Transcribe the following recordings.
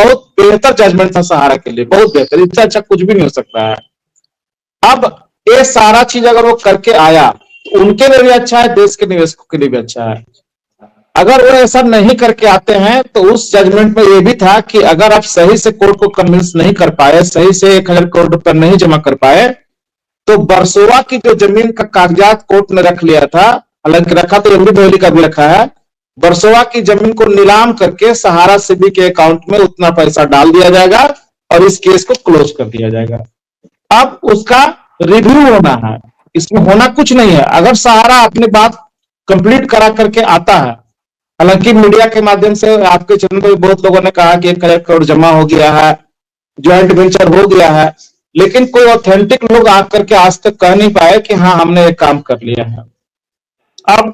बहुत बेहतर जजमेंट था सहारा के लिए, बहुत बेहतर, इससे अच्छा कुछ भी नहीं हो सकता है। अब ये सारा चीज अगर वो करके आया तो उनके लिए भी अच्छा है, देश के निवेशकों के लिए भी अच्छा है। अगर वो ऐसा नहीं करके आते हैं तो उस जजमेंट में ये भी था कि अगर आप सही से कोर्ट को कन्विंस नहीं कर पाए, सही से 1,000 करोड़ रुपए नहीं जमा कर पाए, तो बरसोवा की जो जमीन का कागजात कोर्ट ने रख लिया था, हालांकि रखा तो एमडी मोहली का भी रखा है, बरसोवा की जमीन को नीलाम करके सहारा सेबी के अकाउंट में उतना पैसा डाल दिया जाएगा और इस केस को क्लोज कर दिया जाएगा। अब उसका रिव्यू होना है, इसमें होना कुछ नहीं है। अगर सहारा अपनी बात कंप्लीट करा करके आता है, हालांकि मीडिया के माध्यम से आपके चैनल पर बहुत लोगों ने कहा कि 1,000 करोड़ जमा हो गया है, ज्वाइंट वेंचर हो गया है, लेकिन कोई ऑथेंटिक लोग आकर के आज तक कह नहीं पाए कि हाँ हमने एक काम कर लिया है। अब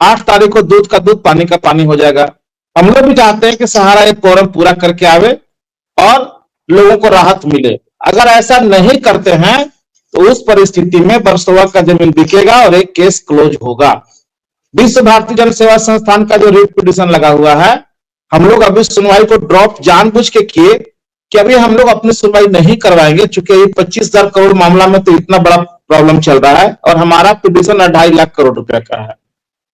8 तारीख को दूध का दूध पानी का पानी हो जाएगा। हम लोग भी चाहते हैं कि सहारा एक कोरम पूरा करके आवे और लोगों को राहत मिले। अगर ऐसा नहीं करते हैं तो उस परिस्थिति में बरसोवा का जमीन बिकेगा और एक केस क्लोज होगा। विश्व भारती जन सेवा संस्थान का जो रिट पिटीशन लगा हुआ है, हम लोग अभी सुनवाई को ड्रॉप जानबूझ के किए कि अभी हम लोग अपनी सुनवाई नहीं करवाएंगे, चूंकि 25,000 करोड़ मामला में तो इतना बड़ा प्रॉब्लम चल रहा है और हमारा पिटीशन 2.5 लाख करोड़ रुपए का है,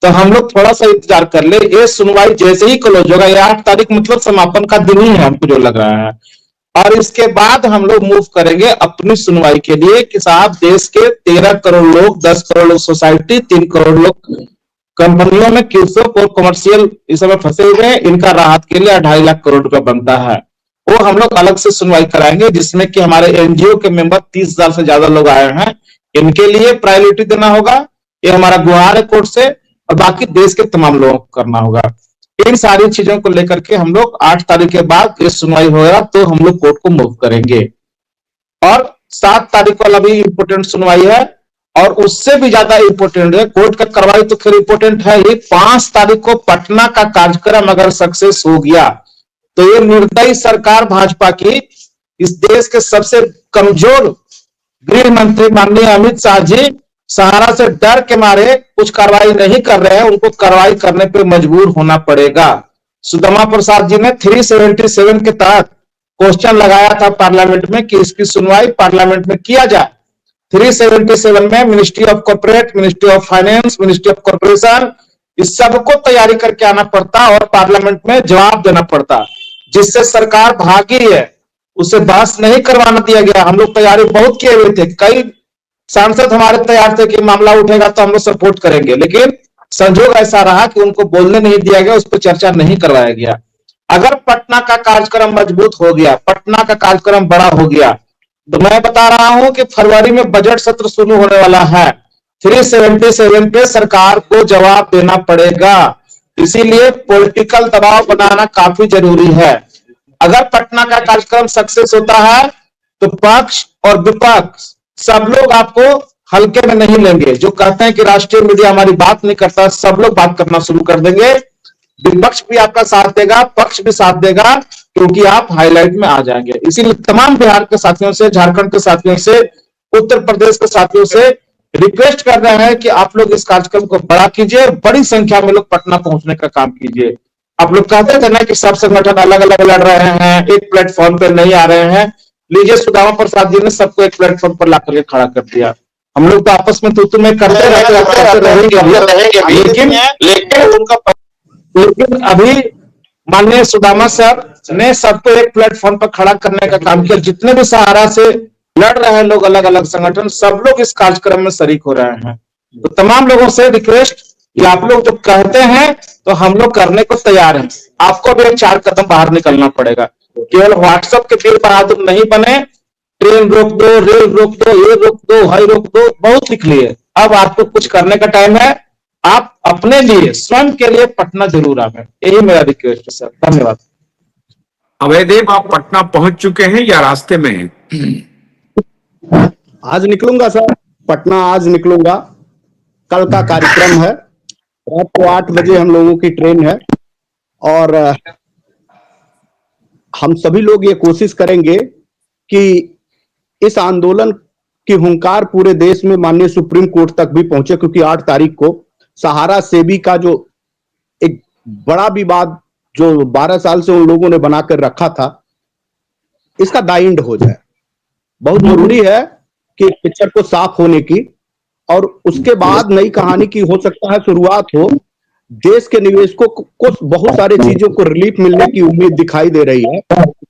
तो हम लोग थोड़ा सा इंतजार कर ले। ये सुनवाई जैसे ही क्लोज होगा, ये 8 तारीख मतलब समापन का दिन ही है हमको जो लग रहा है, और इसके बाद हम लोग मूव करेंगे अपनी सुनवाई के लिए कि साहब देश के 13 करोड़ लोग, 10 करोड़ लोग सोसाइटी, 3 करोड़ लोग कंपनियों में किसों और कमर्शियल इस समय फंसे हुए हैं, इनका राहत के लिए 2.5 लाख करोड़ रुपए बनता है। वो हम लोग अलग से सुनवाई कराएंगे, जिसमें कि हमारे एनजीओ के मेंबर 30,000 से ज्यादा लोग आए हैं, इनके लिए प्रायोरिटी देना होगा। ये हमारा गुहार है कोर्ट से, और बाकी देश के तमाम लोगों को करना होगा। इन सारी चीजों को लेकर के हम लोग 8 तारीख के बाद ये सुनवाई होगा तो हम लोग कोर्ट को मूव करेंगे। और 7 तारीख वाला भी इंपोर्टेंट सुनवाई है, और उससे भी ज्यादा इंपोर्टेंट है, कोर्ट का कार्रवाई तो खैर इंपोर्टेंट है ही, 5 तारीख को पटना का कार्यक्रम अगर सक्सेस हो गया तो ये निर्दयी सरकार भाजपा की, इस देश के सबसे कमजोर गृह मंत्री माननीय अमित शाह जी सहारा से डर के मारे कुछ कार्रवाई नहीं कर रहे हैं, उनको कार्रवाई करने पे मजबूर होना पड़ेगा। सुदामा प्रसाद जी ने 377 के तहत क्वेश्चन लगाया था पार्लियामेंट में कि इसकी सुनवाई पार्लियामेंट में किया जाए। 377 में ministry of corporate, ministry of finance, ministry of corporation, इस सबको तैयारी करके आना पड़ता और पार्लियामेंट में जवाब देना पड़ता, जिससे सरकार भागी है, उसे बहस नहीं करवाना दिया गया। हम लोग तैयारी बहुत किए हुए थे, कई सांसद हमारे तैयार थे कि मामला उठेगा तो हम लोग सपोर्ट करेंगे, लेकिन संजोग ऐसा रहा कि उनको बोलने नहीं दिया गया, उस पर चर्चा नहीं करवाया गया। अगर पटना का कार्यक्रम मजबूत हो गया, पटना का कार्यक्रम बड़ा हो गया, तो मैं बता रहा हूं कि फरवरी में बजट सत्र शुरू होने वाला है। 377 पे सरकार को जवाब देना पड़ेगा, इसीलिए पॉलिटिकल दबाव बनाना काफी जरूरी है। अगर पटना का कार्यक्रम सक्सेस होता है तो पक्ष और विपक्ष सब लोग आपको हल्के में नहीं लेंगे। जो कहते हैं कि राष्ट्रीय मीडिया हमारी बात नहीं करता, सब लोग बात करना शुरू कर देंगे। विपक्ष भी आपका साथ देगा, पक्ष भी साथ देगा, क्योंकि आप हाईलाइट में आ जाएंगे। इसीलिए तमाम बिहार के साथियों से, झारखंड के साथियों से, उत्तर प्रदेश के साथियों से रिक्वेस्ट कर रहे हैं कि आप लोग इस कार्यक्रम को बड़ा कीजिए, बड़ी संख्या में लोग पटना पहुंचने का काम कीजिए। आप लोग कहते थे ना कि सब संगठन अलग अलग लड़ रहे हैं, एक प्लेटफॉर्म पर नहीं आ रहे हैं, लीजिए सुदामा प्रसाद जी ने सबको एक प्लेटफॉर्म पर ला करके खड़ा कर दिया। हम लोग तो आपस में तो में करते रहेंगे, लेकिन अभी माननीय सुदामा सर ने सबको एक प्लेटफॉर्म पर खड़ा करने का काम किया। जितने भी सहारा से लड़ रहे हैं लोग, अलग अलग संगठन, सब लोग इस कार्यक्रम में शरीक हो रहे हैं। तो तमाम लोगों से रिक्वेस्ट कि आप लोग जो कहते हैं तो हम लोग करने को तैयार हैं। आपको भी 4 कदम बाहर निकलना पड़ेगा। केवल व्हाट्सएप के वीर बहादुर नहीं बने, ट्रेन रोक दो, रेल रोक दो, ये रोक दो, हई रोक दो, बहुत लिख लिए। अब आपको कुछ करने का टाइम है। आप अपने लिए, स्वयं के लिए पटना जरूर आवे, यही मेरा रिक्वेस्ट है सर। धन्यवाद। अभयदेव, आप पटना पहुंच चुके हैं या रास्ते में हैं? आज निकलूंगा सर, पटना आज निकलूंगा। कल का कार्यक्रम है, रात को 8 बजे हम लोगों की ट्रेन है, और हम सभी लोग ये कोशिश करेंगे कि इस आंदोलन की हुंकार पूरे देश में माननीय सुप्रीम कोर्ट तक भी पहुंचे, क्योंकि 8 तारीख को सहारा सेबी का जो एक बड़ा विवाद जो 12 साल से उन लोगों ने बनाकर रखा था, इसका दाइंड हो जाए। बहुत जरूरी है कि पिक्चर को साफ होने की, और उसके बाद नई कहानी की हो सकता है शुरुआत हो। देश के निवेशकों को बहुत सारी चीजों को रिलीफ मिलने की उम्मीद दिखाई दे रही है।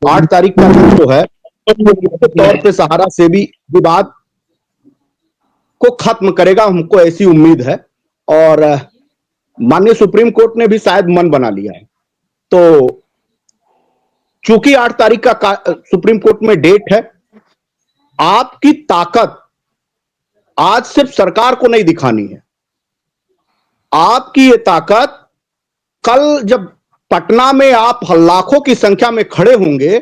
8 तारीख का दिन जो है निश्चित तौर पे सहारा से भी विवाद को खत्म करेगा, हमको ऐसी उम्मीद है। और माननीय सुप्रीम कोर्ट ने भी शायद मन बना लिया है। तो चूंकि 8 तारीख का सुप्रीम कोर्ट में डेट है, आपकी ताकत आज सिर्फ सरकार को नहीं दिखानी है। आपकी ये ताकत कल जब पटना में आप लाखों की संख्या में खड़े होंगे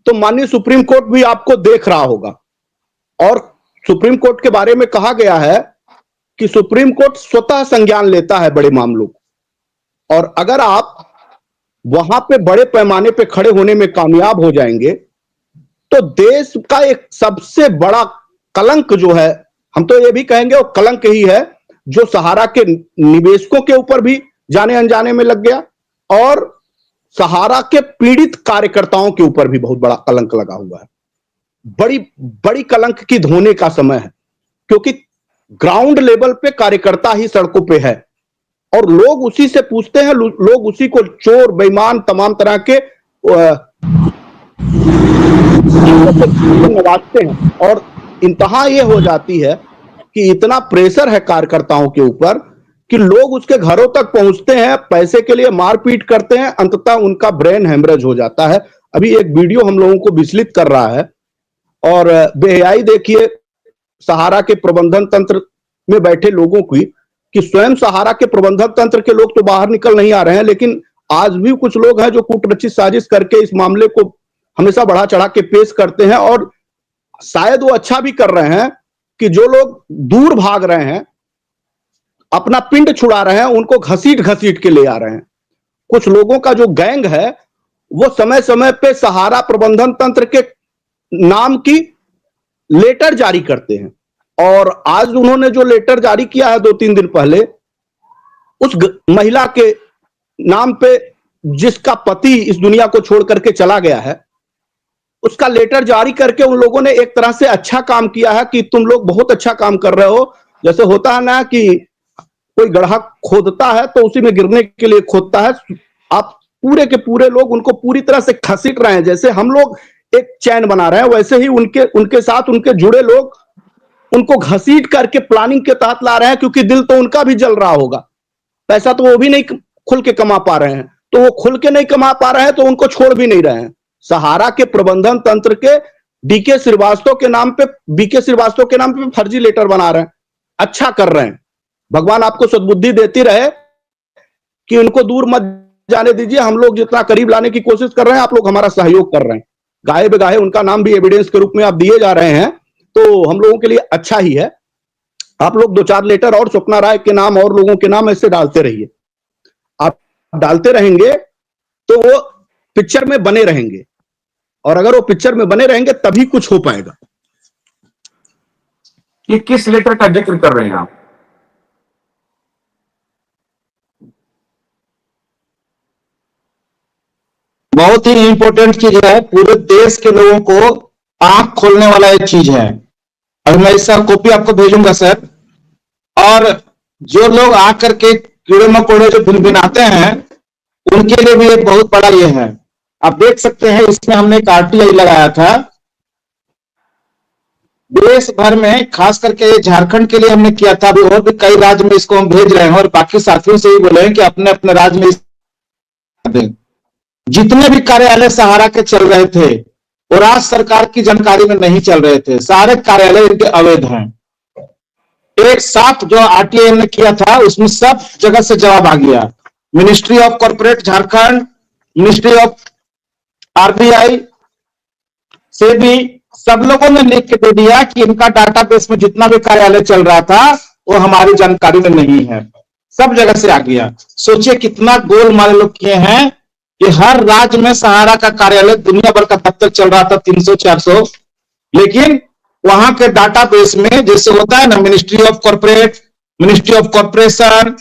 तो माननीय सुप्रीम कोर्ट भी आपको देख रहा होगा। और सुप्रीम कोर्ट के बारे में कहा गया है कि सुप्रीम कोर्ट स्वतः संज्ञान लेता है बड़े मामलों को, और अगर आप वहां पे बड़े पैमाने पे खड़े होने में कामयाब हो जाएंगे तो देश का एक सबसे बड़ा कलंक जो है, हम तो ये भी कहेंगे वो कलंक ही है, जो सहारा के निवेशकों के ऊपर भी जाने अनजाने में लग गया, और सहारा के पीड़ित कार्यकर्ताओं के ऊपर भी बहुत बड़ा कलंक लगा हुआ है। बड़ी बड़ी कलंक की धोने का समय है, क्योंकि ग्राउंड लेवल पे कार्यकर्ता ही सड़कों पे है और लोग उसी से पूछते हैं, लोग उसी को चोर बेईमान तमाम तरह के नवाजते हैं। और इंतहा ये हो जाती है कि इतना प्रेशर है कार्यकर्ताओं के ऊपर कि लोग उसके घरों तक पहुंचते हैं, पैसे के लिए मारपीट करते हैं, अंततः उनका ब्रेन हेमरेज हो जाता है। अभी एक वीडियो हम लोगों को विचलित कर रहा है, और बेहयाई देखिए सहारा के प्रबंधन तंत्र में बैठे लोगों की, कि स्वयं सहारा के प्रबंधन तंत्र के लोग तो बाहर निकल नहीं आ रहे हैं, लेकिन आज भी कुछ लोग हैं जो कूटरचित साजिश करके इस मामले को हमेशा बढ़ा चढ़ा के पेश करते हैं। और शायद वो अच्छा भी कर रहे हैं कि जो लोग दूर भाग रहे हैं, अपना पिंड छुड़ा रहे हैं, उनको घसीट घसीट के ले आ रहे हैं। कुछ लोगों का जो गैंग है वो समय समय पे सहारा प्रबंधन तंत्र के नाम की लेटर जारी करते हैं, और आज उन्होंने जो लेटर जारी किया है 2-3 दिन पहले, उस महिला के नाम पे जिसका पति इस दुनिया को छोड़ करके चला गया है, उसका लेटर जारी करके उन लोगों ने एक तरह से अच्छा काम किया है कि तुम लोग बहुत अच्छा काम कर रहे हो। जैसे होता है ना कि कोई गड्ढा खोदता है तो उसी में गिरने के लिए खोदता है, आप पूरे के पूरे लोग उनको पूरी तरह से घसीट रहे हैं। जैसे हम लोग एक चैन बना रहे हैं, वैसे ही उनके साथ उनके जुड़े लोग उनको घसीट करके प्लानिंग के तहत ला रहे हैं, क्योंकि दिल तो उनका भी जल रहा होगा। पैसा तो वो भी नहीं खुल के कमा पा रहे हैं, तो वो खुल के नहीं कमा पा रहे हैं तो उनको छोड़ भी नहीं रहे हैं। सहारा के प्रबंधन तंत्र के बीके श्रीवास्तव के नाम पे फर्जी लेटर बना रहे हैं। अच्छा कर रहे हैं, भगवान आपको सद्बुद्धि देती रहे कि उनको दूर मत जाने दीजिए। हम लोग जितना करीब लाने की कोशिश कर रहे हैं, आप लोग हमारा सहयोग कर रहे हैं। गाहे बेगाहे उनका नाम भी एविडेंस के रूप में आप दिए जा रहे हैं, तो हम लोगों के लिए अच्छा ही है। आप लोग 2-4 लेटर और स्वप्ना राय के नाम और लोगों के नाम ऐसे डालते रहिए। आप डालते रहेंगे तो वो पिक्चर में बने रहेंगे, और अगर वो पिक्चर में बने रहेंगे तभी कुछ हो पाएगा। ये किस लेटर का जिक्र कर रहे हैं आप? बहुत ही इंपॉर्टेंट चीज है, पूरे देश के लोगों को आंख खोलने वाला एक चीज है। और मैं इसका कॉपी आपको भेजूंगा सर। और जो लोग आकर के कीड़े मकोड़े जो भिनभिनाते हैं, उनके लिए भी एक बहुत बड़ा ये है। आप देख सकते हैं, इसमें हमने एक RTI लगाया था। देश भर में खास करके झारखंड के लिए हमने किया था, अभी और भी कई राज्य में इसको हम भेज रहे हैं, और बाकी साथियों से ही बोले हैं कि अपने अपने राज्य में जितने भी कार्यालय सहारा के चल रहे थे और राज्य सरकार की जानकारी में नहीं चल रहे थे, सारे कार्यालय इनके अवैध हैं। एक साथ जो RTI ने किया था उसमें सब जगह से जवाब आ गया। Ministry of corporate Jharkhand, ministry of RBI से भी सब लोगों ने लिख के दे दिया कि इनका डाटाबेस में जितना भी कार्यालय चल रहा था वो हमारी जानकारी में नहीं है। सब जगह से आ गया। सोचिए कितना गोलमाल लोग किए हैं कि हर राज्य में सहारा का कार्यालय, दुनिया भर का दफ्तर चल रहा था 300-400, लेकिन वहां के डाटाबेस में जैसे होता है ना, ministry of corporate, ministry of corporation,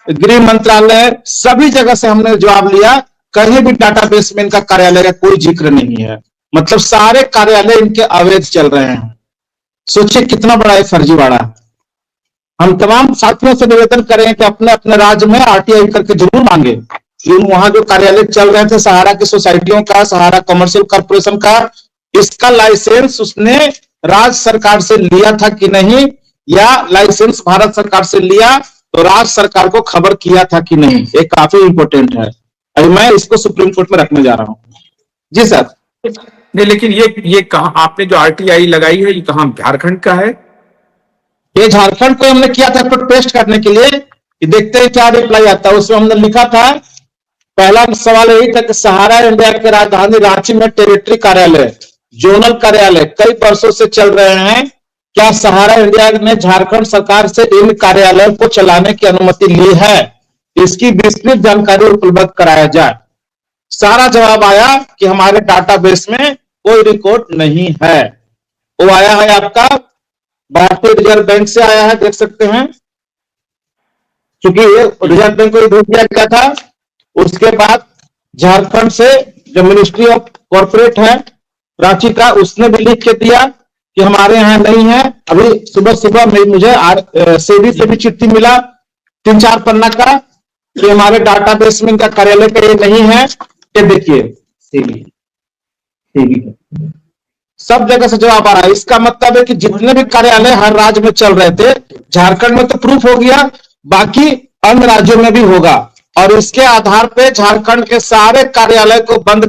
गृह मंत्रालय, सभी जगह से हमने जवाब लिया, कहीं भी डाटाबेस में इनका कार्यालय का कोई जिक्र नहीं है। मतलब सारे कार्यालय इनके अवैध चल रहे हैं। सोचिए कितना बड़ा है फर्जीवाड़ा। हम तमाम साथियों से निवेदन करें कि अपने अपने राज्य में आरटीआई करके जरूर मांगे कि वहां जो कार्यालय चल रहे थे सहारा की सोसाइटियों का, सहारा कमर्शियल कॉर्पोरेशन का, इसका लाइसेंस उसने राज्य सरकार से लिया था कि नहीं, या लाइसेंस भारत सरकार से लिया तो राज्य सरकार को खबर किया था कि नहीं। ये काफी इंपॉर्टेंट है। अभी मैं इसको सुप्रीम कोर्ट में रखने जा रहा हूं। जी सर। नहीं, लेकिन ये कहां आपने जो आरटीआई लगाई है, ये कहां, झारखंड का है? ये झारखंड को हमने किया था टेस्ट करने के लिए कि देखते हैं क्या रिप्लाई आता है। उसमें हमने लिखा था, पहला सवाल यही था कि सहारा इंडिया के राजधानी रांची में टेरिटरी कार्यालय, जोनल कार्यालय कई वर्षों से चल रहे हैं। क्या सहारा इंडिया ने झारखंड सरकार से इन कार्यालयों को चलाने की अनुमति ली है? इसकी विस्तृत जानकारी उपलब्ध कराया जाए। सारा जवाब आया कि हमारे डाटाबेस में कोई रिकॉर्ड नहीं है। वो आया है आपका भारतीय रिजर्व बैंक से आया है, देख सकते हैं। चूंकि रिजर्व बैंक को भेज दिया गया था, उसके बाद झारखंड से जो मिनिस्ट्री ऑफ कॉर्पोरेट है रांची का, उसने भी लिख के दिया कि हमारे यहाँ नहीं है। अभी सुबह सुबह मुझे सेबी से भी चिट्ठी मिला 3-4 पन्ना का कि हमारे डाटाबेस में इनका कार्यालय का ये नहीं है। ये देखिए सेबी सब जगह से जवाब आ रहा है। इसका मतलब है कि जितने भी कार्यालय हर राज्य में चल रहे थे, झारखंड में तो प्रूफ हो गया, बाकी अन्य राज्यों में भी होगा। और इसके आधार पे झारखंड के सारे कार्यालय को बंद